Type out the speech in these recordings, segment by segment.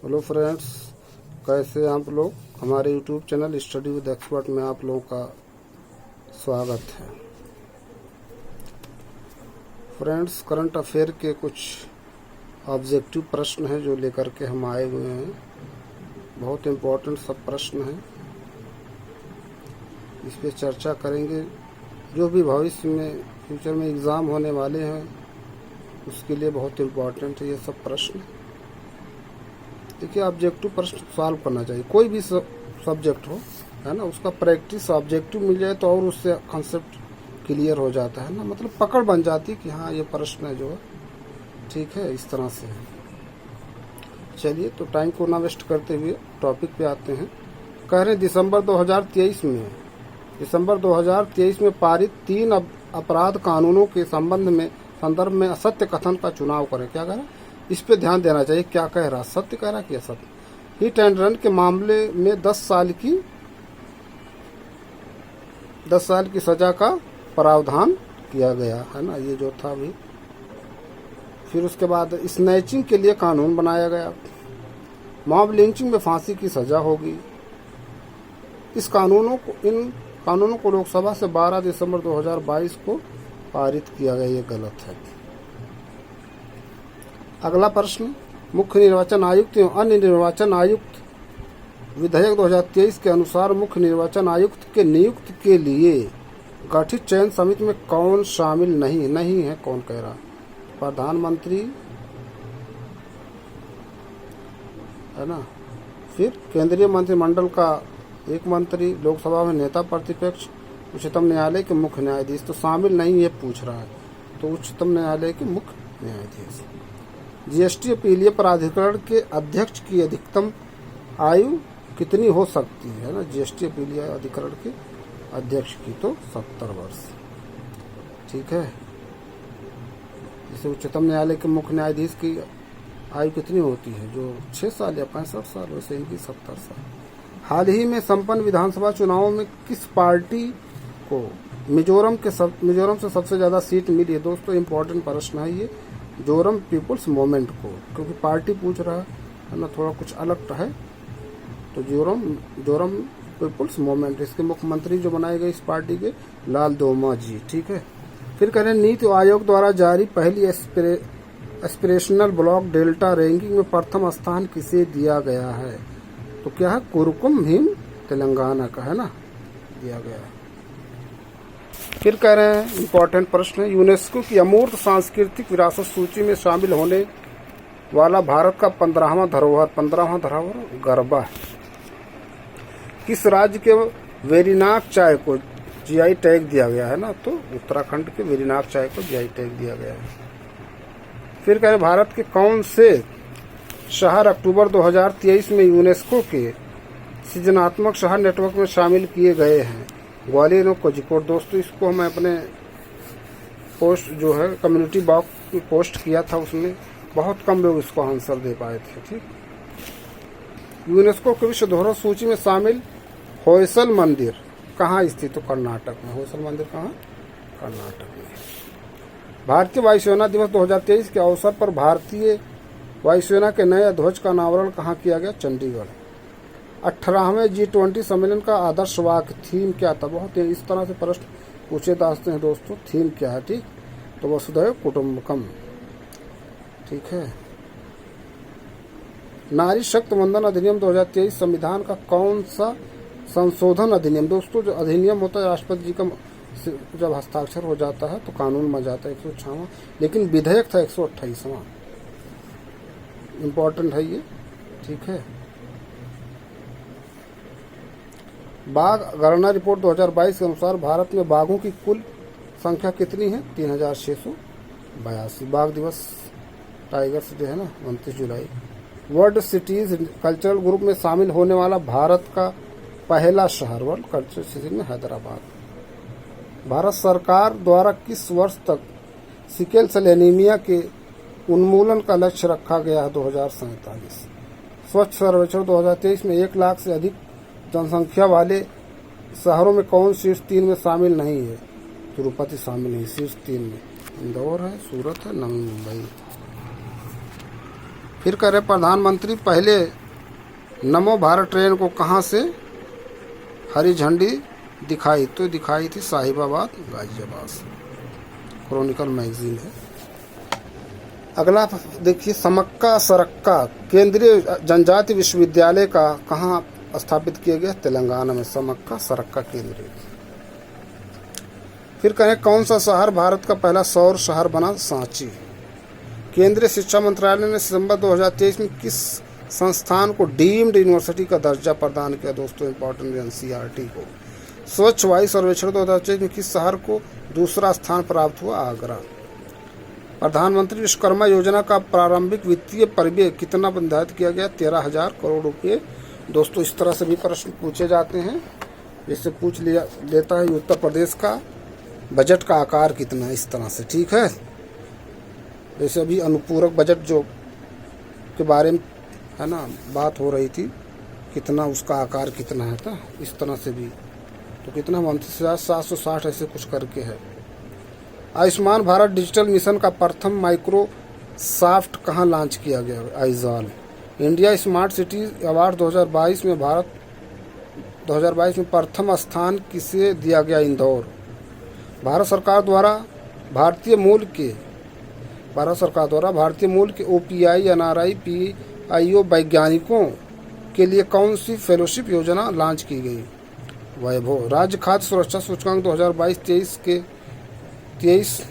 Hello friends, कैसे हैं आप लोग। हमारे YouTube channel study with expert में आप लोगों का स्वागत है। फ्रेंड्स, करंट अफेयर के कुछ ऑब्जेक्टिव प्रश्न हैं जो लेकर के हम आए हुए हैं। बहुत इम्पोर्टेंट सब प्रश्न हैं, इस पर चर्चा करेंगे। जो भी भविष्य में फ्यूचर में एग्ज़ाम होने वाले हैं उसके लिए बहुत इम्पोर्टेंट है ये सब प्रश्न। देखिए, ऑब्जेक्टिव प्रश्न सॉल्व करना चाहिए। कोई भी सब्जेक्ट हो, है ना, उसका प्रैक्टिस ऑब्जेक्टिव मिल जाए तो और उससे कंसेप्ट क्लियर हो जाता है ना, मतलब पकड़ बन जाती है कि हाँ ये प्रश्न है जो है ठीक है, इस तरह से है। चलिए, तो टाइम को ना वेस्ट करते हुए टॉपिक पे आते हैं। कह रहे दिसंबर 2023 में पारित 3 अपराध कानूनों के संदर्भ में असत्य कथन का चुनाव करें। क्या कह रहा है, इस पे ध्यान देना चाहिए। क्या कह रहा, सत्य कह रहा कि असत्य। हिट एंड रन के मामले में 10 साल की सजा का प्रावधान किया गया है ना, ये जो था अभी। फिर उसके बाद स्नैचिंग के लिए कानून बनाया गया। मॉब लिंचिंग में फांसी की सजा होगी। इन कानूनों को लोकसभा से 12 दिसंबर 2022 को पारित किया गया। ये गलत है। अगला प्रश्न, मुख्य निर्वाचन आयुक्त एवं अन्य निर्वाचन आयुक्त विधेयक 2023 के अनुसार मुख्य निर्वाचन आयुक्त के नियुक्ति के लिए गठित चयन समिति में कौन शामिल नहीं है। कौन कह रहा, प्रधानमंत्री है ना, फिर केंद्रीय मंत्रिमंडल का एक मंत्री, लोकसभा में नेता प्रतिपक्ष, उच्चतम न्यायालय के मुख्य न्यायाधीश। तो शामिल नहीं ये पूछ रहा है, तो उच्चतम न्यायालय के मुख्य न्यायाधीश। जीएसटी अपीलीय प्राधिकरण के अध्यक्ष की अधिकतम आयु कितनी हो सकती है ना, जीएसटी अपीलीय अधिकरण के अध्यक्ष की तो 70 वर्ष। ठीक है। जैसे उच्चतम न्यायालय के मुख्य न्यायाधीश की आयु कितनी होती है, जो 6 साल या 65 साल, वैसे इनकी 70 साल। हाल ही में संपन्न विधानसभा चुनावों में किस पार्टी को मिजोरम से सबसे ज्यादा सीट मिली है। दोस्तों, इम्पोर्टेंट प्रश्न है ये। जोरम पीपुल्स मूवमेंट को, क्योंकि पार्टी पूछ रहा है ना, थोड़ा कुछ अलग है। तो जोरम पीपुल्स मूवमेंट, इसके मुख्यमंत्री जो बनाए गए इस पार्टी के, लाल दोमा जी। ठीक है। फिर कह रहे नीति आयोग द्वारा जारी पहली एस्पिरेशनल ब्लॉक डेल्टा रैंकिंग में प्रथम स्थान किसे दिया गया है। तो क्या है, कुरुकुम भीम तेलंगाना का है ना, दिया गया है। फिर कह रहे हैं इम्पोर्टेंट प्रश्न है, यूनेस्को की अमूर्त सांस्कृतिक विरासत सूची में शामिल होने वाला भारत का 15वां धरोहर गरबा है। किस राज्य के वेरिनाग चाय को जीआई टैग दिया गया है ना, तो उत्तराखंड के वेरिनाग चाय को जीआई टैग दिया गया है। फिर कह रहे भारत के कौन से शहर अक्टूबर 2023 में यूनेस्को के सृजनात्मक शहर नेटवर्क में शामिल किए गए हैं। ग्वालियर और कोझिकोड। दोस्तों, इसको मैं अपने पोस्ट जो है कम्युनिटी बॉक्स में पोस्ट किया था, उसमें बहुत कम लोग इसको आंसर दे पाए थे। ठीक। यूनेस्को के विश्व धरोहर सूची में शामिल होयसल मंदिर कहाँ स्थित, तो कर्नाटक में। होयसल मंदिर कहाँ, कर्नाटक में। भारतीय वायुसेना दिवस 2023 के अवसर पर भारतीय वायुसेना के नए ध्वज का अनावरण कहाँ किया गया, चंडीगढ़। 18वें G20 सम्मेलन का आदर्श वाक्य, थीम क्या था। बहुत इस तरह से प्रश्न पूछे जाते हैं दोस्तों, थीम क्या है। ठीक, तो वसुधैव कुटुंबकम। ठीक है। नारी शक्ति वंदन अधिनियम 2023 संविधान का कौन सा संशोधन अधिनियम। दोस्तों, जो अधिनियम होता है राष्ट्रपति जी का जब हस्ताक्षर हो जाता है तो कानून बन जाता है 106वां, लेकिन विधेयक था 128वां। इम्पोर्टेंट है ये। ठीक है। बाघ गणना रिपोर्ट 2022 के अनुसार भारत में बाघों की कुल संख्या कितनी है, 3682। बाघ दिवस टाइगर्स डे है ना, 29 जुलाई। वर्ल्ड सिटीज कल्चरल ग्रुप में शामिल होने वाला भारत का पहला शहर, वर्ल्ड कल्चरल सिटी में हैदराबाद। भारत सरकार द्वारा किस वर्ष तक सिकल सेल एनीमिया के उन्मूलन का लक्ष्य रखा गया है, 2047। स्वच्छ सर्वेक्षण 2023 में 1 लाख से अधिक जनसंख्या वाले शहरों में कौन शीर्ष 3 में शामिल नहीं है। तिरुपति शामिल नहीं शीर्ष 3 में। इंदौर है, सूरत है, नवी मुंबई। फिर कह रहे प्रधानमंत्री पहले नमो भारत ट्रेन को कहाँ से हरी झंडी दिखाई, तो दिखाई थी साहिबाबाद गाजियाबाद से। क्रॉनिकल मैगजीन है। अगला देखिए, समक्का सरक्का केंद्रीय जनजाति विश्वविद्यालय का कहाँ स्थापित किया गया, तेलंगाना में समक्का सरक्का केंद्रीय। फिर कहें कौन सा शहर भारत का पहला सौर शहर बना, सांची। केंद्रीय शिक्षा मंत्रालय ने सितंबर 2023 में किस संस्थान को डीम्ड यूनिवर्सिटी का दर्जा प्रदान किया, दोस्तों इंपॉर्टेंट एनसीईआरटी को। स्वच्छ वायु सर्वेक्षण 2023 में किस शहर को दूसरा स्थान प्राप्त हुआ, आगरा। प्रधानमंत्री विश्वकर्मा योजना का प्रारंभिक वित्तीय परिव्यय कितना निर्धारित किया गया, 13,000 करोड़ रुपये। दोस्तों इस तरह से भी प्रश्न पूछे जाते हैं, जैसे पूछ लिया लेता है उत्तर प्रदेश का बजट का आकार कितना है, इस तरह से, ठीक है। जैसे अभी अनुपूरक बजट जो के बारे में है ना बात हो रही थी, कितना उसका आकार कितना है था, इस तरह से भी। तो कितना 29,760 ऐसे कुछ करके है। आयुष्मान भारत डिजिटल मिशन का प्रथम माइक्रोसॉफ्ट कहाँ लॉन्च किया गया, Aizawl. India smart city award 2022 में प्रथम स्थान किसे दिया गया, इंदौर। भारत सरकार द्वारा भारतीय मूल के ओपीआई एनआरआई पीआईओ वैज्ञानिकों के लिए कौन सी फेलोशिप योजना लॉन्च की गई, वैभव। राज्य खाद्य सुरक्षा सूचकांक 2022-23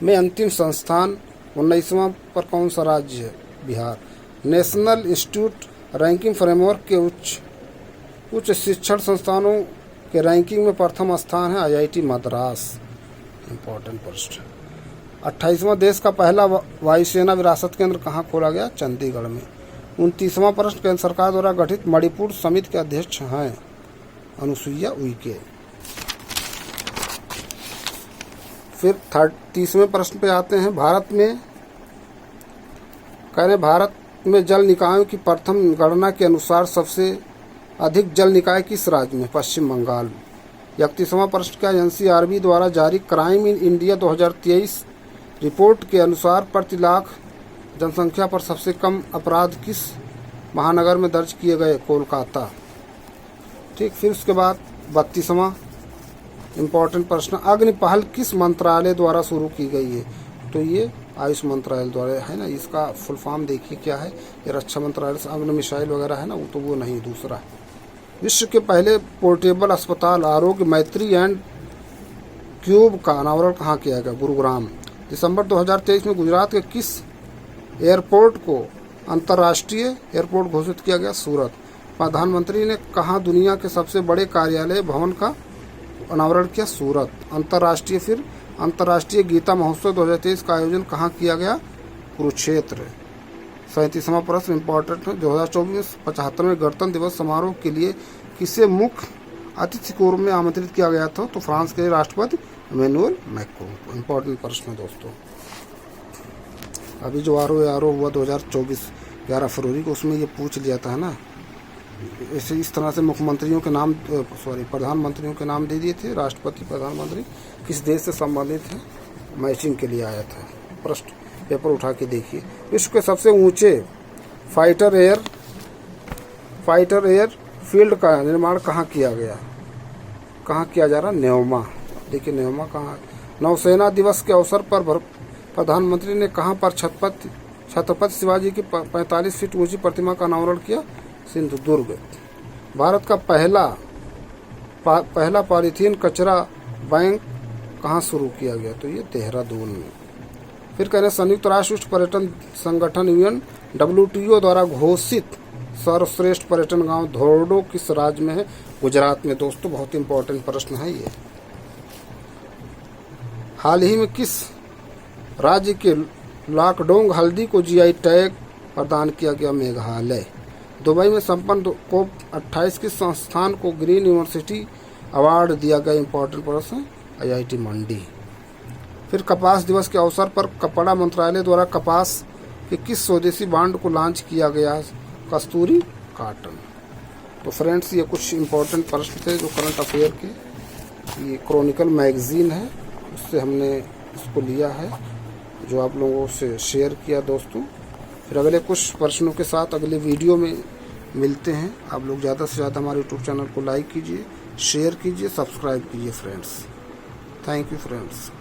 में अंतिम स्थान 19वां पर कौन सा राज्य है, Bihar. National institute ranking framework के उच्च शिक्षण संस्थानों के रैंकिंग में प्रथम स्थान है आईआईटी मद्रास। इम्पोर्टेंट प्रश्न। 28वां देश का पहला वायुसेना विरासत केंद्र कहाँ खोला गया, चंडीगढ़ में। 29वां प्रश्न, केंद्र सरकार द्वारा गठित मणिपुर समिति के अध्यक्ष हैं अनुसुईया उइके। फिर 30वें प्रश्न पे आते हैं, भारत में जल निकायों की प्रथम गणना के अनुसार सबसे अधिक जल निकाय किस राज्य में, पश्चिम बंगाल। 31वां प्रश्न का एनसीआरबी द्वारा जारी क्राइम इन इंडिया 2023 रिपोर्ट के अनुसार प्रति लाख जनसंख्या पर सबसे कम अपराध किस महानगर में दर्ज किए गए, कोलकाता। ठीक, फिर उसके बाद 32वां इम्पोर्टेंट प्रश्न, अग्नि पहल किस मंत्रालय द्वारा शुरू की गई है, तो ये आयुष मंत्रालय द्वारा है ना। इसका फुल फॉर्म देखिए क्या है, ये रक्षा मंत्रालय से अग्नि मिसाइल वगैरह है ना, वो तो वो नहीं, दूसरा। विश्व के पहले पोर्टेबल अस्पताल आरोग्य मैत्री एंड क्यूब का अनावरण कहाँ किया गया, गुरुग्राम। दिसंबर 2023 में गुजरात के किस एयरपोर्ट को अंतर्राष्ट्रीय एयरपोर्ट घोषित किया गया, सूरत। प्रधानमंत्री ने कहाँ दुनिया के सबसे बड़े कार्यालय भवन का अनावरण किया, सूरत। अंतर्राष्ट्रीय गीता महोत्सव 2023 का आयोजन कहाँ किया गया, कुरुक्षेत्र। 37वां प्रश्न इम्पोर्टेंट है, 2024 में 75वें गणतंत्र दिवस समारोह के लिए किसे मुख्य अतिथि के रूप में आमंत्रित किया गया था, तो फ्रांस के राष्ट्रपति इमैनुअल मैक्रोन। इम्पोर्टेंट प्रश्न है दोस्तों। अभी जो आरोह हुआ 2024 11 फरवरी को, उसमें ये पूछ लिया था ना, ऐसे इस तरह से मुख्यमंत्रियों के नाम प्रधानमंत्रियों के नाम दे दिए थे। राष्ट्रपति प्रधानमंत्री किस देश से संबंधित है, मैचिंग के लिए आया था प्रश्न, पेपर उठा के देखिए। विश्व के सबसे ऊंचे फाइटर एयर फील्ड का निर्माण कहाँ किया गया, कहाँ किया जा रहा, न्योमा। देखिए न्योमा कहाँ। नौसेना दिवस के अवसर पर प्रधानमंत्री ने कहाँ पर छत्रपति शिवाजी की 45 फीट ऊंची प्रतिमा का अनावरण किया, सिंधुदुर्ग। भारत का पहला पॉलीथीन कचरा बैंक कहाँ शुरू किया गया, तो ये देहरादून में। फिर कह रहे संयुक्त राष्ट्र उच्च पर्यटन संगठन यूएन WTO द्वारा घोषित सर्वश्रेष्ठ पर्यटन गांव धोर्डो किस राज्य में है, गुजरात में। दोस्तों बहुत इंपॉर्टेंट प्रश्न है ये। हाल ही में किस राज्य के लाकडोंग हल्दी को जीआई टैग प्रदान किया गया, मेघालय। दुबई में संपन्न COP28 के संस्थान को ग्रीन यूनिवर्सिटी अवार्ड दिया गया, इंपॉर्टेंट प्रश्न, IIT मंडी। फिर कपास दिवस के अवसर पर कपड़ा मंत्रालय द्वारा कपास के किस स्वदेशी ब्रांड को लॉन्च किया गया, कस्तूरी कॉटन। तो फ्रेंड्स ये कुछ इंपॉर्टेंट प्रश्न थे जो करंट अफेयर के, ये क्रॉनिकल मैगजीन है उससे हमने इसको लिया है। जो आप लोगों से शेयर किया दोस्तों। फिर अगले कुछ प्रश्नों के साथ अगले वीडियो में मिलते हैं। आप लोग ज़्यादा से ज़्यादा हमारे यूट्यूब चैनल को लाइक कीजिए, शेयर कीजिए, सब्सक्राइब कीजिए फ्रेंड्स। Thank you friends.